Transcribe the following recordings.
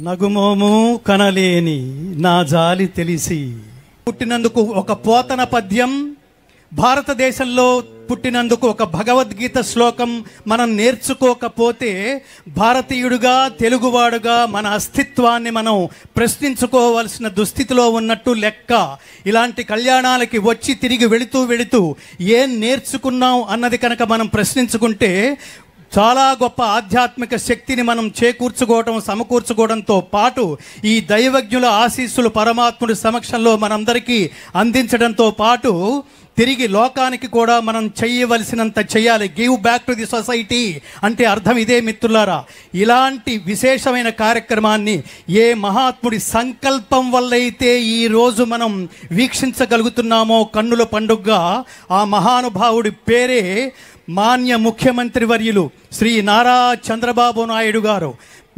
నగుమోము కనలేని నా జాలి తెలిసి పుట్టినందుకు ఒక పోతన పద్యం, భారతదేశంలో పుట్టినందుకు ఒక భగవద్గీత శ్లోకం మనం నేర్చుకోకపోతే భారతీయుడుగా తెలుగువాడుగా మన అస్తిత్వాన్ని మనం ప్రశ్నించుకోవాల్సిన దుస్థితిలో ఉన్నట్టు లెక్క. ఇలాంటి కళ్యాణాలకి వచ్చి తిరిగి వెళుతూ ఏం నేర్చుకున్నాం అన్నది కనుక మనం ప్రశ్నించుకుంటే చాలా గొప్ప ఆధ్యాత్మిక శక్తిని మనం చేకూర్చుకోవడం సమకూర్చుకోవడంతో పాటు ఈ దైవజ్ఞుల ఆశీస్సులు పరమాత్ముడి సమక్షంలో మనందరికీ అందించడంతో పాటు తిరిగి లోకానికి కూడా మనం చేయవలసినంత చేయాలి. Give back to the society అంటే అర్థం ఇదే మిత్రులారా. ఇలాంటి విశేషమైన కార్యక్రమాన్ని ఏ మహాత్ముడి సంకల్పం వల్లైతే ఈరోజు మనం వీక్షించగలుగుతున్నామో కన్నుల పండుగగా, ఆ మహానుభావుడి పేరే మాన్య ముఖ్యమంత్రి వర్యులు శ్రీ నారా చంద్రబాబు నాయుడు గారు.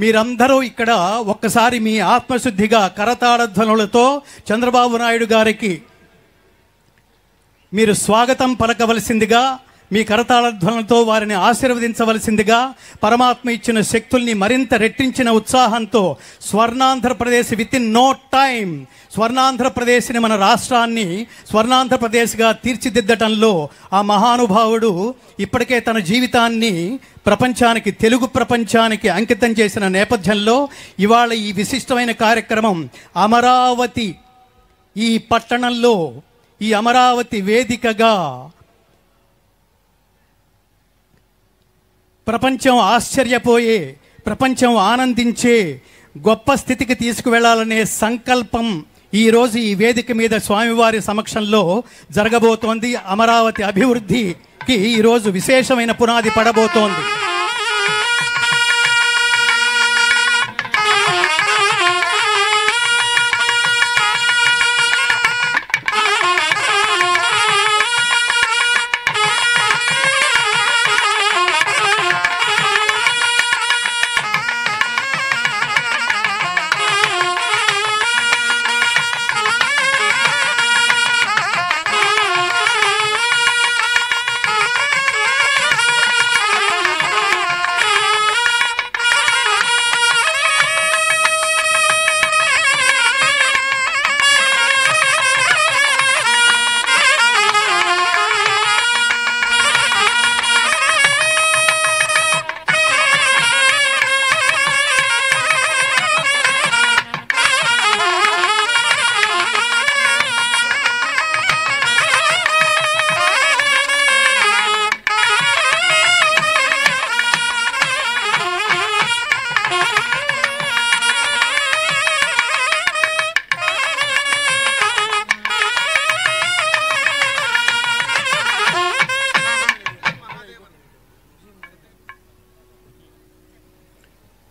మీరందరూ ఇక్కడ ఒక్కసారి మీ ఆత్మశుద్ధిగా కరతాళధ్వనులతో చంద్రబాబు నాయుడు గారికి మీరు స్వాగతం పలకవలసిందిగా, మీ కరతాళధ్వనులతో వారిని ఆశీర్వదించవలసిందిగా, పరమాత్మ ఇచ్చిన శక్తుల్ని మరింత రెట్టించిన ఉత్సాహంతో Swarnandhrapradesh within no time స్వర్ణాంధ్రప్రదేశ్ని, మన రాష్ట్రాన్ని స్వర్ణాంధ్రప్రదేశ్గా తీర్చిదిద్దటంలో ఆ మహానుభావుడు ఇప్పటికే తన జీవితాన్ని ప్రపంచానికి, తెలుగు ప్రపంచానికి అంకితం చేసిన నేపథ్యంలో ఇవాళ ఈ విశిష్టమైన కార్యక్రమం అమరావతి ఈ పట్టణంలో, ఈ అమరావతి వేదికగా ప్రపంచం ఆశ్చర్యపోయే, ప్రపంచం ఆనందించే గొప్ప స్థితికి తీసుకువెళ్లాలనే సంకల్పం ఈరోజు ఈ వేదిక మీద స్వామివారి సమక్షంలో జరగబోతోంది. అమరావతి అభివృద్ధికి ఈరోజు విశేషమైన పునాది పడబోతోంది.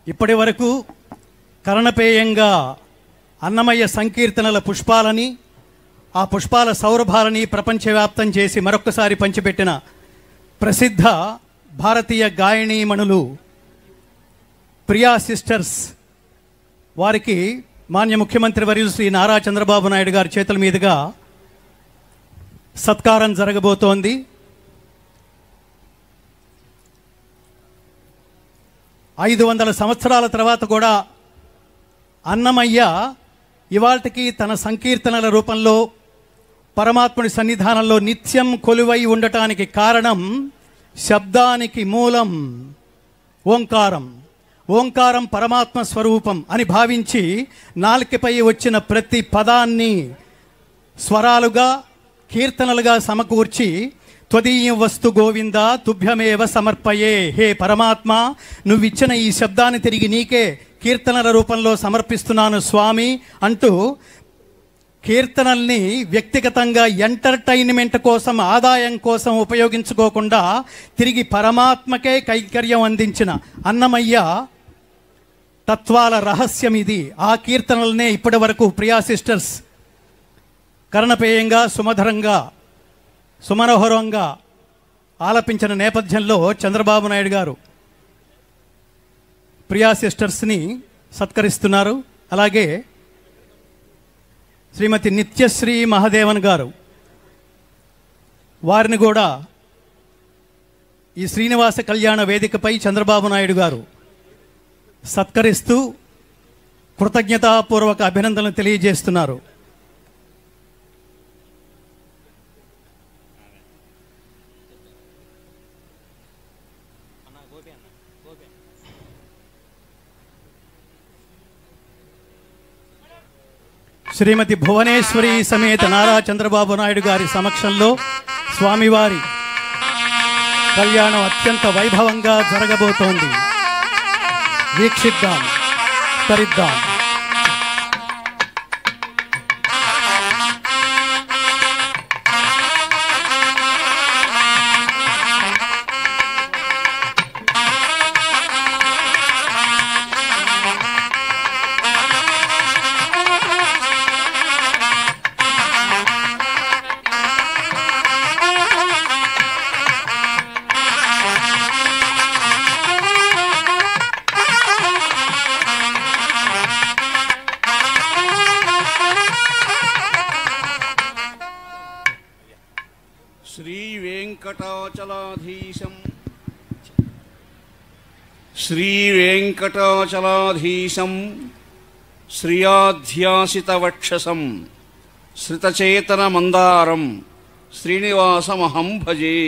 ఇప్పటి వరకు కరణపేయంగా అన్నమయ్య సంకీర్తనల పుష్పాలని, ఆ పుష్పాల సౌరభాలని ప్రపంచవ్యాప్తం చేసి మరొక్కసారి పంచిపెట్టిన ప్రసిద్ధ భారతీయ గాయనీమణులు ప్రియా సిస్టర్స్ వారికి మాన్య ముఖ్యమంత్రి వర్యులు శ్రీ నారా చంద్రబాబు నాయుడు గారి చేతుల మీదుగా సత్కారం జరగబోతోంది. ఐదు 500 సంవత్సరాల తర్వాత కూడా అన్నమయ్య ఇవాళకి తన సంకీర్తనల రూపంలో పరమాత్ముడి సన్నిధానంలో నిత్యం కొలువై ఉండటానికి కారణం శబ్దానికి మూలం ఓంకారం. ఓంకారం పరమాత్మ స్వరూపం అని భావించి నాలుకపై వచ్చిన ప్రతి పదాన్ని స్వరాలుగా, కీర్తనలుగా సమకూర్చి త్వదీయం వస్తు గోవింద తుభ్యమేవ సమర్పయే, హే పరమాత్మ నువ్విచ్చిన ఈ శబ్దాన్ని తిరిగి నీకే కీర్తనల రూపంలో సమర్పిస్తున్నాను స్వామి అంటూ కీర్తనల్ని వ్యక్తిగతంగా ఎంటర్టైన్మెంట్ కోసం, ఆదాయం కోసం ఉపయోగించుకోకుండా తిరిగి పరమాత్మకే కైంకర్యం అందించిన అన్నమయ్య తత్వాల రహస్యం ఇది. ఆ కీర్తనలనే ఇప్పటి వరకు ప్రియా సిస్టర్స్ కర్ణపేయంగా, సుమధురంగా, సుమనోహరంగా ఆలపించిన నేపథ్యంలో చంద్రబాబు నాయుడు గారు ప్రియా సిస్టర్స్ని సత్కరిస్తున్నారు. అలాగే శ్రీమతి నిత్యశ్రీ మహాదేవన్ గారు, వారిని కూడా ఈ శ్రీనివాస కళ్యాణ వేదికపై చంద్రబాబు నాయుడు గారు సత్కరిస్తూ కృతజ్ఞతాపూర్వక అభినందనలు తెలియజేస్తున్నారు. శ్రీమతి భువనేశ్వరి సమేత నారా చంద్రబాబు నాయుడు గారి సమక్షంలో స్వామివారి కళ్యాణం అత్యంత వైభవంగా జరగబోతోంది. వీక్షిద్దాం, తరిద్దాం. శ్రీవేంకటాచలాధీశం శ్రియాధ్యాసితవక్షసం శ్రితచేతన మందారం శ్రీనివాసమహం భజే.